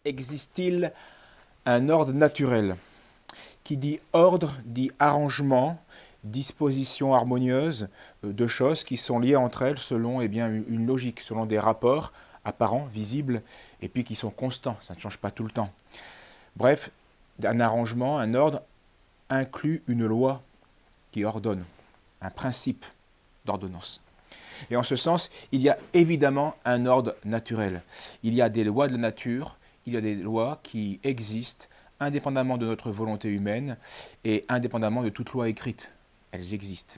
Existe-t-il un ordre naturel? Qui dit ordre, dit arrangement, disposition harmonieuse de choses qui sont liées entre elles selon une logique, selon des rapports apparents, visibles, et puis qui sont constants, ça ne change pas tout le temps. Bref, un arrangement, un ordre inclut une loi qui ordonne, un principe d'ordonnance. Et en ce sens, il y a évidemment un ordre naturel. Il y a des lois de la nature, il y a des lois qui existent indépendamment de notre volonté humaine et indépendamment de toute loi écrite. Elles existent.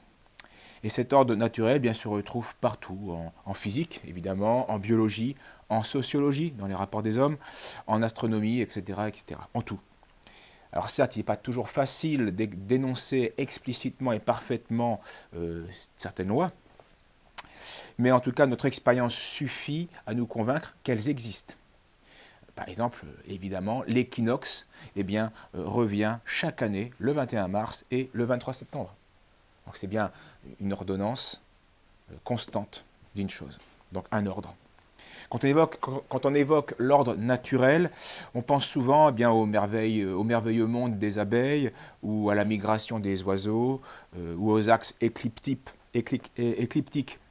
Et cet ordre naturel, bien, se retrouve partout, en physique, évidemment, en biologie, en sociologie, dans les rapports des hommes, en astronomie, etc., etc., en tout. Alors certes, il n'est pas toujours facile d'énoncer explicitement et parfaitement certaines lois, mais en tout cas, notre expérience suffit à nous convaincre qu'elles existent. Par exemple, évidemment, l'équinoxe revient chaque année le 21 mars et le 23 septembre. Donc c'est bien une ordonnance constante d'une chose, donc un ordre. Quand on évoque l'ordre naturel, on pense souvent au merveilleux monde des abeilles, ou à la migration des oiseaux, ou aux axes écliptiques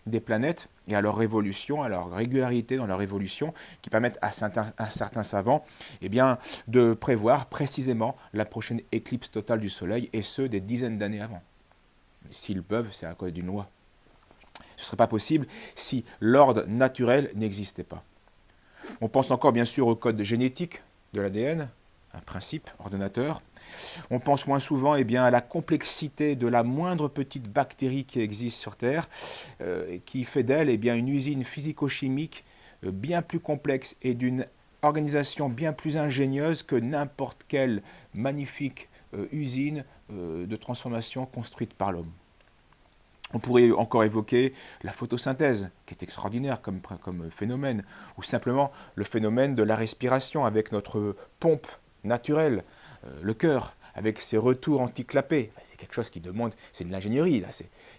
des planètes, et à leur révolution, à leur régularité dans leur évolution, qui permettent à certains savants de prévoir précisément la prochaine éclipse totale du Soleil, et ce, des dizaines d'années avant. S'ils peuvent, c'est à cause d'une loi. Ce ne serait pas possible si l'ordre naturel n'existait pas. On pense encore bien sûr au code génétique de l'ADN, un principe ordonnateur. On pense moins souvent à la complexité de la moindre petite bactérie qui existe sur Terre, qui fait d'elle une usine physico-chimique bien plus complexe et d'une organisation bien plus ingénieuse que n'importe quelle magnifique usine de transformation construite par l'homme. On pourrait encore évoquer la photosynthèse, qui est extraordinaire comme phénomène, ou simplement le phénomène de la respiration avec notre pompe naturelle, le cœur, avec ses retours anticlappés. C'est quelque chose qui demande, c'est de l'ingénierie, là.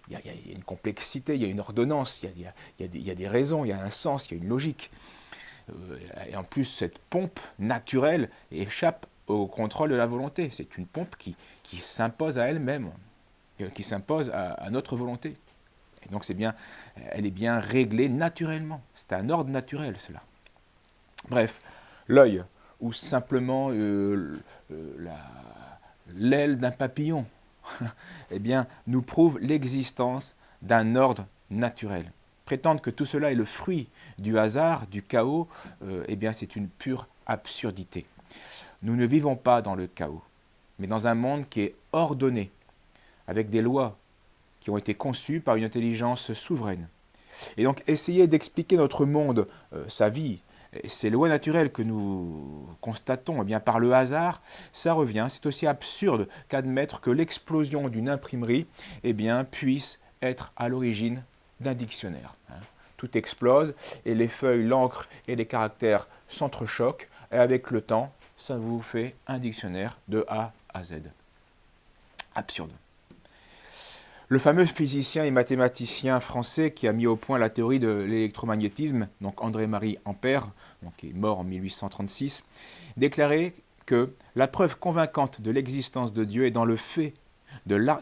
Il y a une complexité, il y a une ordonnance, il y a des raisons, il y a un sens, il y a une logique. Et en plus, cette pompe naturelle échappe au contrôle de la volonté. C'est une pompe qui s'impose à elle-même, qui s'impose à notre volonté. Et donc elle est bien réglée naturellement. C'est un ordre naturel, cela. Bref, l'œil, ou simplement l'aile d'un papillon, nous prouve l'existence d'un ordre naturel. Prétendre que tout cela est le fruit du hasard, du chaos, c'est une pure absurdité. Nous ne vivons pas dans le chaos, mais dans un monde qui est ordonné, avec des lois qui ont été conçues par une intelligence souveraine. Et donc, essayer d'expliquer notre monde, sa vie, ces lois naturelles que nous constatons par le hasard, ça revient, c'est aussi absurde qu'admettre que l'explosion d'une imprimerie puisse être à l'origine d'un dictionnaire. Tout explose et les feuilles, l'encre et les caractères s'entrechoquent, et avec le temps, ça vous fait un dictionnaire de A à Z. Absurde. Le fameux physicien et mathématicien français qui a mis au point la théorie de l'électromagnétisme, donc André-Marie Ampère, qui est mort en 1836, déclarait que la preuve convaincante de l'existence de Dieu est dans le fait,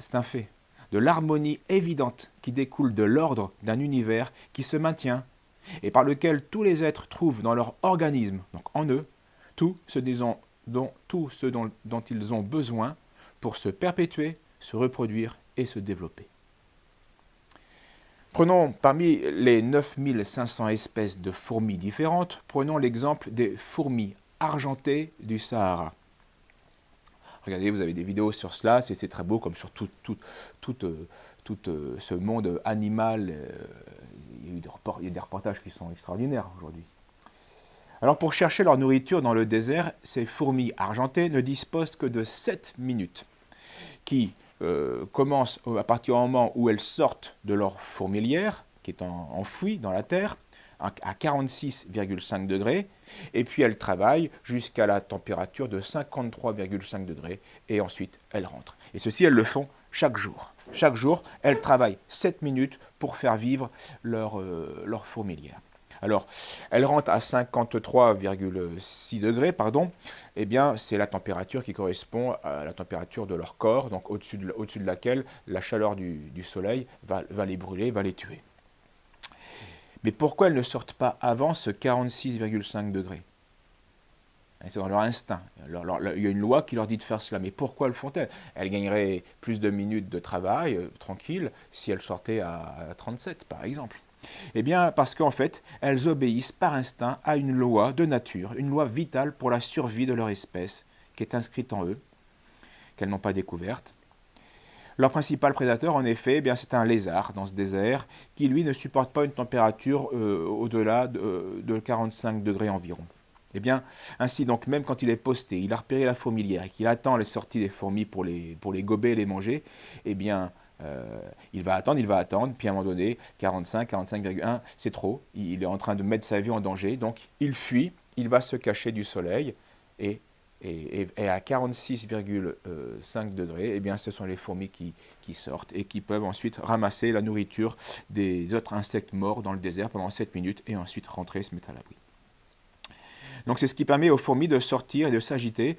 c'est un fait, de l'harmonie évidente qui découle de l'ordre d'un univers qui se maintient et par lequel tous les êtres trouvent dans leur organisme, donc en eux, tout ce dont ils ont besoin pour se perpétuer, se reproduire et se développer. Prenons parmi les 9500 espèces de fourmis différentes, prenons l'exemple des fourmis argentées du Sahara. Regardez, vous avez des vidéos sur cela, c'est très beau, comme sur tout ce monde animal. Il y a des reportages qui sont extraordinaires aujourd'hui. Alors pour chercher leur nourriture dans le désert, ces fourmis argentées ne disposent que de 7 minutes, qui commencent à partir du moment où elles sortent de leur fourmilière, qui est enfouie dans la terre, à 46,5 degrés, et puis elles travaillent jusqu'à la température de 53,5 degrés, et ensuite elles rentrent. Et ceci, elles le font chaque jour. Chaque jour, elles travaillent 7 minutes pour faire vivre leur fourmilière. Alors, elles rentrent à 53,6 degrés, pardon, eh bien, c'est la température qui correspond à la température de leur corps, donc au-dessus de laquelle la chaleur du soleil va les brûler, va les tuer. Mais pourquoi elles ne sortent pas avant ce 46,5 degrés? C'est dans leur instinct. Il y a une loi qui leur dit de faire cela. Mais pourquoi le font-elles? Elles gagneraient plus de minutes de travail, tranquille, si elles sortaient à 37, par exemple. Eh bien, parce qu'en fait, elles obéissent par instinct à une loi de nature, une loi vitale pour la survie de leur espèce, qui est inscrite en eux, qu'elles n'ont pas découverte. Leur principal prédateur, en effet, eh bien, c'est un lézard dans ce désert, qui lui ne supporte pas une température au-delà de 45 degrés environ. Eh bien, ainsi donc, même quand il est posté, il a repéré la fourmilière et qu'il attend les sorties des fourmis pour les gober et les manger, eh bien, il va attendre, puis à un moment donné, 45, 45,1, c'est trop, il est en train de mettre sa vie en danger, donc il fuit, il va se cacher du soleil, et à 46,5 degrés, eh bien, ce sont les fourmis qui sortent et qui peuvent ensuite ramasser la nourriture des autres insectes morts dans le désert pendant 7 minutes et ensuite rentrer et se mettre à l'abri. Donc c'est ce qui permet aux fourmis de sortir et de s'agiter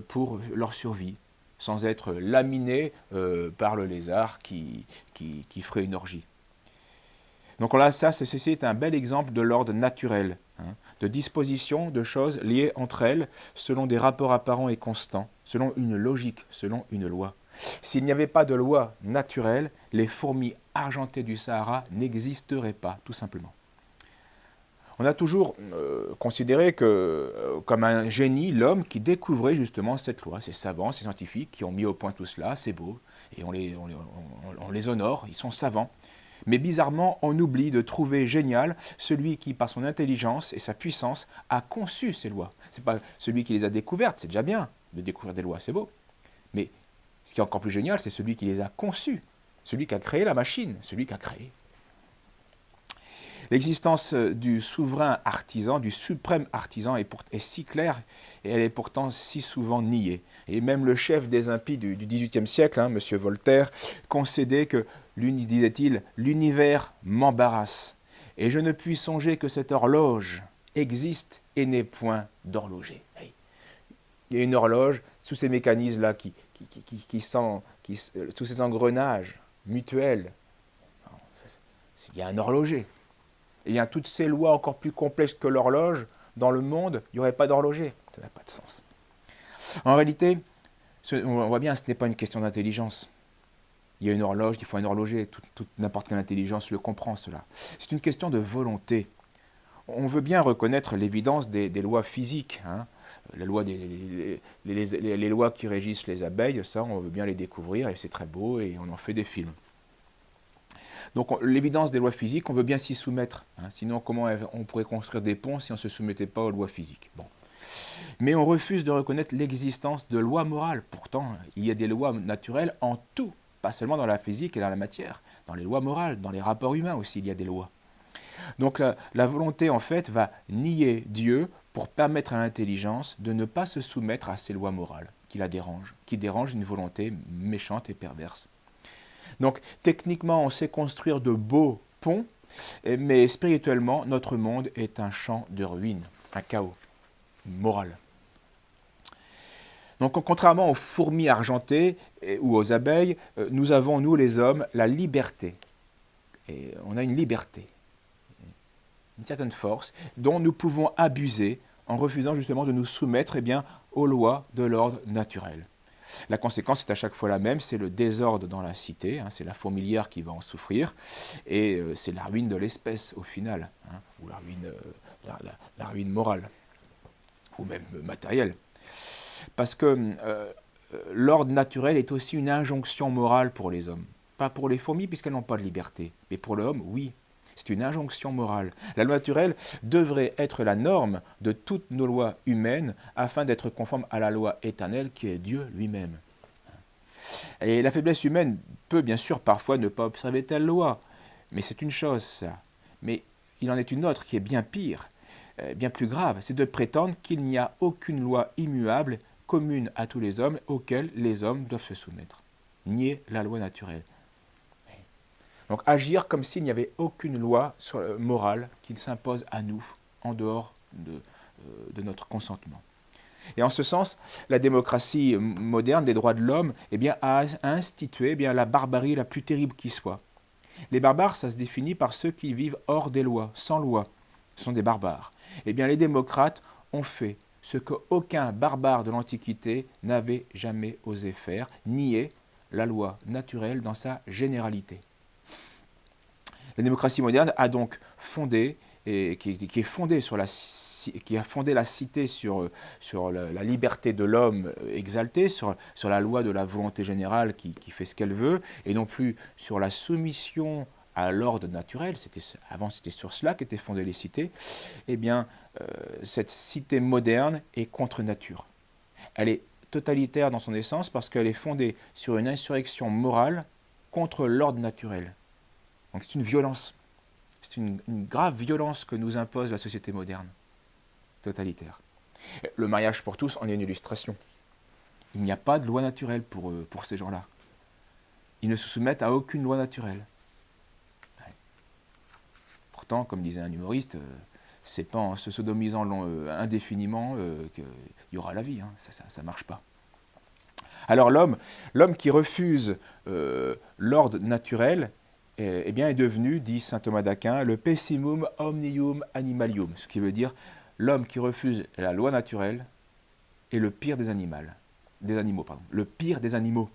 pour leur survie, sans être laminées par le lézard qui ferait une orgie. Donc là, ceci est un bel exemple de l'ordre naturel, de disposition de choses liées entre elles selon des rapports apparents et constants, selon une logique, selon une loi. S'il n'y avait pas de loi naturelle, les fourmis argentées du Sahara n'existeraient pas, tout simplement. On a toujours considéré comme un génie l'homme qui découvrait justement cette loi. Ces savants, ces scientifiques qui ont mis au point tout cela, c'est beau, et on les honore, ils sont savants. Mais bizarrement, on oublie de trouver génial celui qui, par son intelligence et sa puissance, a conçu ces lois. Ce n'est pas celui qui les a découvertes, c'est déjà bien de découvrir des lois, c'est beau. Mais ce qui est encore plus génial, c'est celui qui les a conçues, celui qui a créé la machine, celui qui a créé. L'existence du souverain artisan, du suprême artisan est si claire et elle est pourtant si souvent niée. Et même le chef des impies du XVIIIe siècle, M. Voltaire, concédait que, disait-il, « l'univers m'embarrasse et je ne puis songer que cette horloge existe et n'est point d'horloger. » Il y a une horloge, sous ces mécanismes-là, sous ces engrenages mutuels, il y a un horloger. Et il y a toutes ces lois encore plus complexes que l'horloge. Dans le monde, il n'y aurait pas d'horloger. Ça n'a pas de sens. En réalité, on voit bien, ce n'est pas une question d'intelligence. Il y a une horloge, il faut un horloger. N'importe quelle intelligence le comprend, cela. C'est une question de volonté. On veut bien reconnaître l'évidence des lois physiques. Les lois qui régissent les abeilles, ça, on veut bien les découvrir et c'est très beau et on en fait des films. Donc l'évidence des lois physiques, on veut bien s'y soumettre. Sinon, comment on pourrait construire des ponts si on ne se soumettait pas aux lois physiques? Bon. Mais on refuse de reconnaître l'existence de lois morales. Pourtant, il y a des lois naturelles en tout, pas seulement dans la physique et dans la matière, dans les lois morales, dans les rapports humains aussi, il y a des lois. Donc la volonté, en fait, va nier Dieu pour permettre à l'intelligence de ne pas se soumettre à ces lois morales qui la dérangent, qui dérangent une volonté méchante et perverse. Donc, techniquement, on sait construire de beaux ponts, mais spirituellement, notre monde est un champ de ruines, un chaos moral. Donc, contrairement aux fourmis argentées ou aux abeilles, nous avons, nous les hommes, la liberté. Et on a une liberté, une certaine force, dont nous pouvons abuser en refusant justement de nous soumettre aux lois de l'ordre naturel. La conséquence est à chaque fois la même, c'est le désordre dans la cité, c'est la fourmilière qui va en souffrir, et c'est la ruine de l'espèce au final, ou la ruine morale, ou même matérielle. Parce que l'ordre naturel est aussi une injonction morale pour les hommes. Pas pour les fourmis puisqu'elles n'ont pas de liberté, mais pour l'homme, oui. C'est une injonction morale. La loi naturelle devrait être la norme de toutes nos lois humaines afin d'être conforme à la loi éternelle qui est Dieu lui-même. Et la faiblesse humaine peut bien sûr parfois ne pas observer telle loi, mais c'est une chose ça. Mais il en est une autre qui est bien pire, bien plus grave, c'est de prétendre qu'il n'y a aucune loi immuable commune à tous les hommes auxquelles les hommes doivent se soumettre. Nier la loi naturelle. Donc agir comme s'il n'y avait aucune loi morale qui s'impose à nous, en dehors de notre consentement. Et en ce sens, la démocratie moderne des droits de l'homme a institué la barbarie la plus terrible qui soit. Les barbares, ça se définit par ceux qui vivent hors des lois, sans loi. Ce sont des barbares. Les démocrates ont fait ce qu'aucun barbare de l'Antiquité n'avait jamais osé faire, nier la loi naturelle dans sa généralité. La démocratie moderne a donc fondé, et qui a fondé la cité sur la liberté de l'homme exaltée, sur la loi de la volonté générale qui fait ce qu'elle veut, et non plus sur la soumission à l'ordre naturel. Avant, c'était sur cela qu'étaient fondées les cités. Cette cité moderne est contre nature. Elle est totalitaire dans son essence parce qu'elle est fondée sur une insurrection morale contre l'ordre naturel. Donc c'est une violence, c'est une grave violence que nous impose la société moderne, totalitaire. Le mariage pour tous en est une illustration. Il n'y a pas de loi naturelle pour ces gens-là. Ils ne se soumettent à aucune loi naturelle. Pourtant, comme disait un humoriste, c'est pas en se sodomisant indéfiniment qu'il y aura la vie, hein. Ça ne marche pas. Alors l'homme qui refuse l'ordre naturel, est devenu, dit saint Thomas d'Aquin, le pessimum omnium animalium, ce qui veut dire l'homme qui refuse la loi naturelle est le pire des animaux. Le pire des animaux.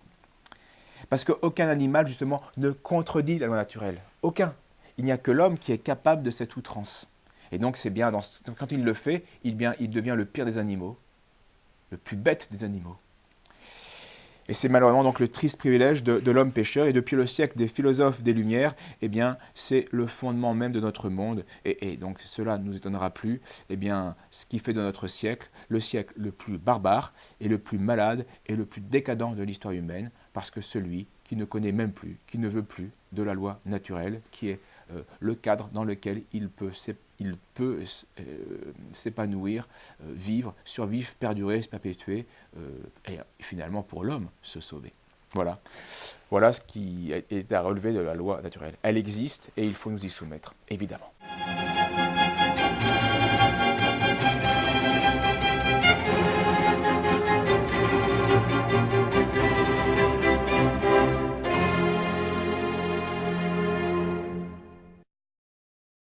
Parce qu'aucun animal, justement, ne contredit la loi naturelle. Aucun. Il n'y a que l'homme qui est capable de cette outrance. Et donc, c'est bien, quand il le fait, il devient le pire des animaux, le plus bête des animaux. Et c'est malheureusement donc le triste privilège de l'homme pécheur. Et depuis le siècle des philosophes des Lumières, c'est le fondement même de notre monde. Et donc cela ne nous étonnera plus. Ce qui fait de notre siècle le siècle le plus barbare et le plus malade et le plus décadent de l'histoire humaine, parce que celui qui ne connaît même plus, qui ne veut plus de la loi naturelle, qui est le cadre dans lequel il peut s'épanouir, vivre, survivre, perdurer, se perpétuer, et finalement pour l'homme se sauver. Voilà ce qui est à relever de la loi naturelle. Elle existe et il faut nous y soumettre, évidemment.